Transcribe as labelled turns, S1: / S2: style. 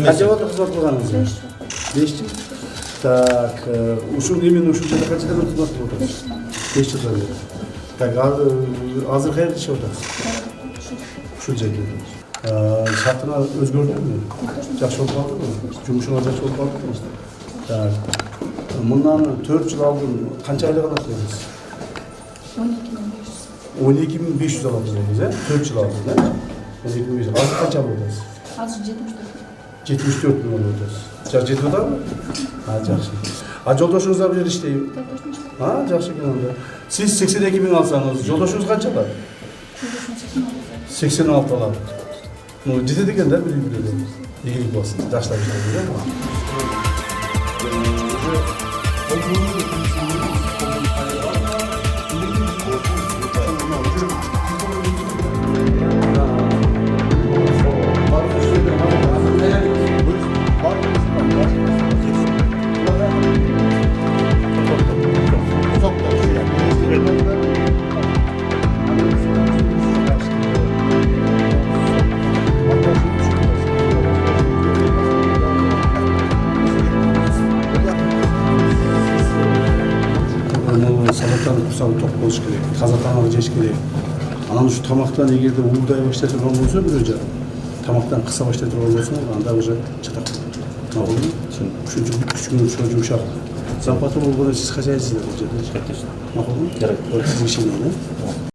S1: Қанша уақыт қызмет қылғаныңыз? 5 жыл. Так, именно ушул жерде қаншадан бері қызмет қылып отырсыз? 5 жылдан бері. Так, азыр қайерде ішіп отырсыз? Ушул жерде. Шартына өзгөрдүңүзбү? Жакшы болуп калдыбы? Жумушуңар жакшы болуп калдыбы? Так. Мындан 4 жыл алдын канча айлык аласыз? 12.500 аласыз, 4 жыл алдын, 12.500. Азыр канча алып атасыз?
S2: Азыр
S1: 74 миллион отыз. Жетіп отыр? Жақсы. Жолдошыңыз да бұл жерде іштейбі? Жақсы екен онда. Сіз 82 мың алсаңыз, жолдошыңыз қанша алады? 86 алады. Жетеді екен да, бір-бірден. Егілік болсын, жаштар жүреді. Салаттан құрсағы тоқ болуш керек, таза тамақ жеш керек. Анан ушу тамақтан эгерде уурдай баштай турган болсо бирөө жагы, тамақтан кыса баштай турган болсо, анда уже чатак. Мақұл? Ушунча 3 күн ушо жумшак. Зарплата болгондо сиз качайсыздар бул жерде? Мақұл? Керек. Сиз ишенем,